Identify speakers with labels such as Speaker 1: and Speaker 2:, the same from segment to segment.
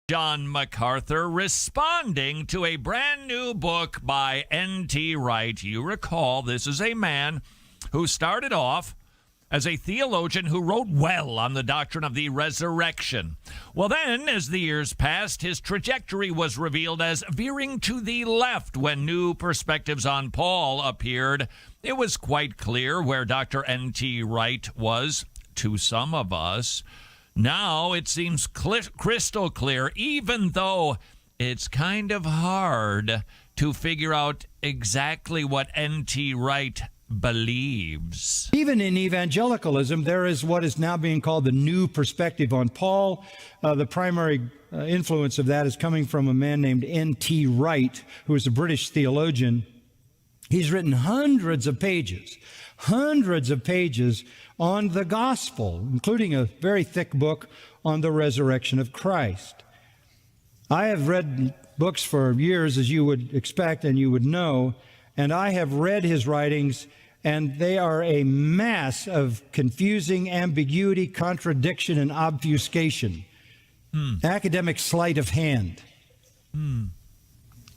Speaker 1: John MacArthur responding to a brand new book by N.T. Wright. You recall, this is a man who started off as a theologian who wrote well on the doctrine of the resurrection. Well, then, as the years passed, his trajectory was revealed as veering to the left when new perspectives on Paul appeared. It was quite clear where Dr. N.T. Wright was to some of us. Now it seems crystal clear, even though it's kind of hard to figure out exactly what N.T. Wright believes.
Speaker 2: Even in evangelicalism, there is what is now being called the new perspective on Paul. The primary influence of that is coming from a man named N.T. Wright, who is a British theologian. He's written hundreds of pages on the gospel, including a very thick book on the resurrection of Christ. I have read books for years, as you would expect and you would know, and I have read his writings, and they are a mass of confusing ambiguity, contradiction, and obfuscation. Academic sleight of hand.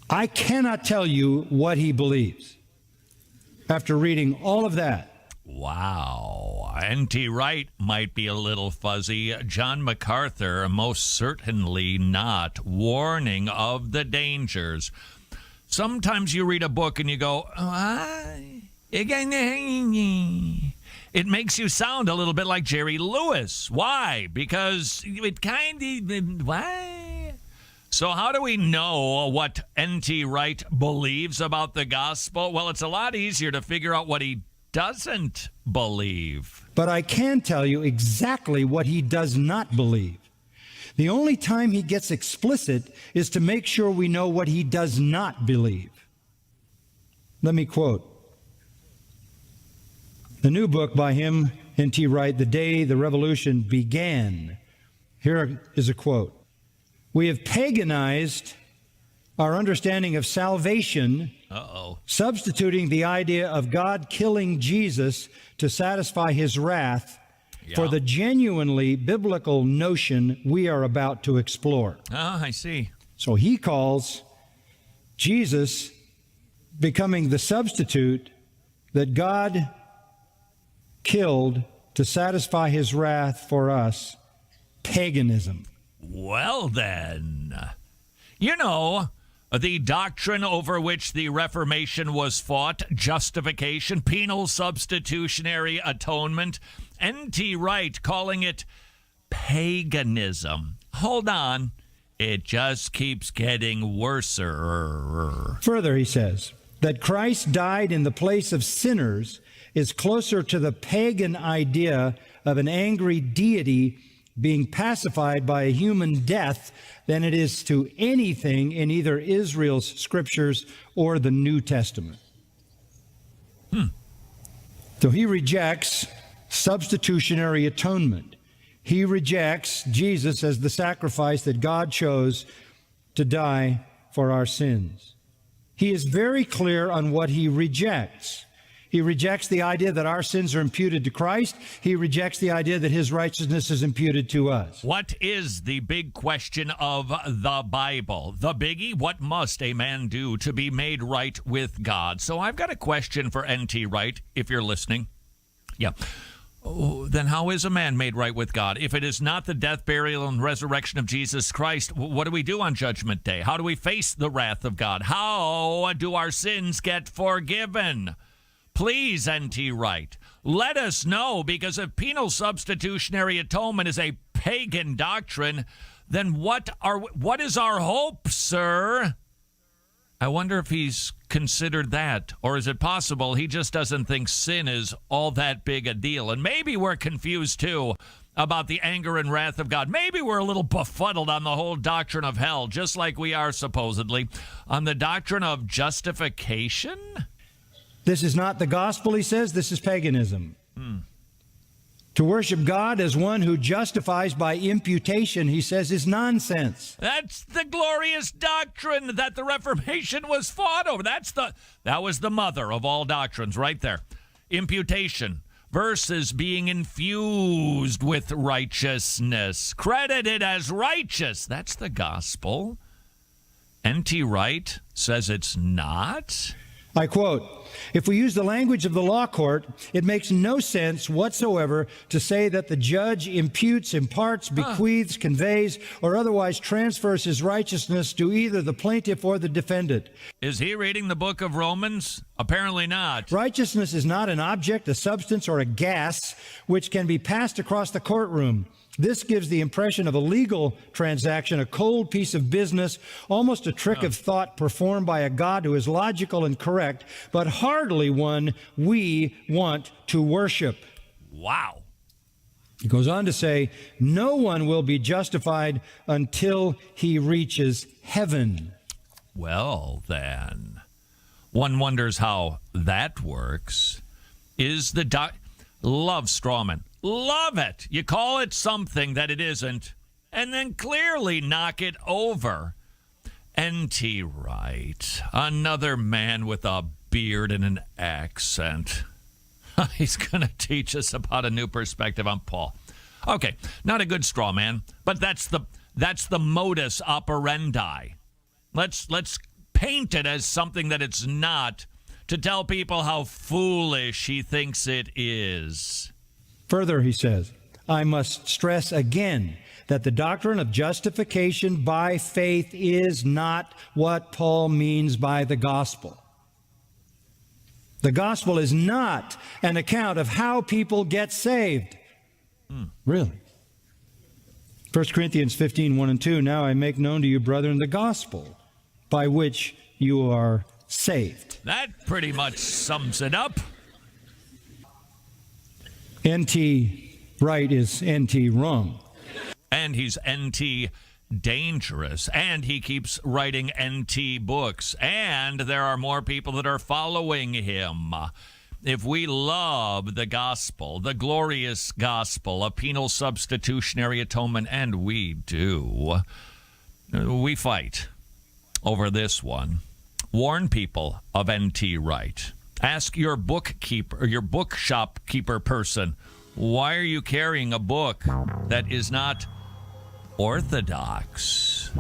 Speaker 2: I cannot tell you what he believes after reading all of that.
Speaker 1: Wow. N.T. Wright might be a little fuzzy. John MacArthur, most certainly not. Warning of the dangers. Sometimes you read a book and you go, it makes you sound a little bit like Jerry Lewis. Why? Because it why? So how do we know what N.T. Wright believes about the gospel? Well, it's a lot easier to figure out what he doesn't believe.
Speaker 2: But I can tell you exactly what he does not believe. The only time he gets explicit is to make sure we know what he does not believe. Let me quote. The new book by him, N.T. Wright, The Day the Revolution Began. Here is a quote. We have paganized our understanding of salvation, substituting the idea of God killing Jesus to satisfy his wrath for the genuinely biblical notion we are about to explore.
Speaker 1: I see.
Speaker 2: So he calls Jesus becoming the substitute that God killed to satisfy his wrath for us, paganism.
Speaker 1: Well, then, you know, the doctrine over which the Reformation was fought, justification, penal substitutionary atonement, N.T. Wright calling it paganism. Hold on. It just keeps getting worser.
Speaker 2: Further, he says, that Christ died in the place of sinners is closer to the pagan idea of an angry deity being pacified by a human death than it is to anything in either Israel's scriptures or the New Testament. So he rejects substitutionary atonement. He rejects Jesus as the sacrifice that God chose to die for our sins. He is very clear on what he rejects. He rejects the idea that our sins are imputed to Christ. He rejects the idea that his righteousness is imputed to us.
Speaker 1: What is the big question of the Bible? The biggie, what must a man do to be made right with God? So I've got a question for N.T. Wright, if you're listening. Yeah. Then how is a man made right with God? If it is not the death, burial, and resurrection of Jesus Christ, what do we do on Judgment Day? How do we face the wrath of God? How do our sins get forgiven? Please, N.T. Wright, let us know, because if penal substitutionary atonement is a pagan doctrine, then what is our hope, sir? I wonder if he's considered that, or is it possible he just doesn't think sin is all that big a deal? And maybe we're confused, too, about the anger and wrath of God. Maybe we're a little befuddled on the whole doctrine of hell, just like we are, supposedly, on the doctrine of justification.
Speaker 2: This is not the gospel, he says. This is paganism. To worship God as one who justifies by imputation, he says, is nonsense.
Speaker 1: That's the glorious doctrine that the Reformation was fought over. That was the mother of all doctrines right there. Imputation. verses being infused with righteousness, credited as righteous. That's the gospel. N.T. Wright says it's not.
Speaker 2: I quote, "If we use the language of the law court, it makes no sense whatsoever to say that the judge imputes, imparts, bequeaths, conveys, or otherwise transfers his righteousness to either the plaintiff or the defendant."
Speaker 1: Is he reading the book of Romans? Apparently not.
Speaker 2: Righteousness is not an object, a substance, or a gas which can be passed across the courtroom. This gives the impression of a legal transaction, a cold piece of business, almost a trick of thought performed by a God who is logical and correct, but hardly one we want to worship.
Speaker 1: Wow.
Speaker 2: He goes on to say, no one will be justified until he reaches heaven.
Speaker 1: Well, then, one wonders how that works. Is the love strawman. Love it. You call it something that it isn't, and then clearly knock it over. N.T. Wright, another man with a beard and an accent. He's going to teach us about a new perspective on Paul. Okay, not a good straw man, but that's the modus operandi. Let's paint it as something that it's not, to tell people how foolish he thinks it is.
Speaker 2: Further, he says, I must stress again that the doctrine of justification by faith is not what Paul means by the gospel. The gospel is not an account of how people get saved. Really? 1 Corinthians 15, 1 and 2, now I make known to you, brethren, the gospel by which you are saved.
Speaker 1: That pretty much sums it up.
Speaker 2: N.T. Wright is N.T. wrong.
Speaker 1: And he's N.T. dangerous. And he keeps writing N.T. books. And there are more people that are following him. If we love the gospel, the glorious gospel of penal substitutionary atonement, and we do, we fight over this one. Warn people of N.T. Wright. Ask your bookkeeper, your bookshop keeper person, why are you carrying a book that is not orthodox?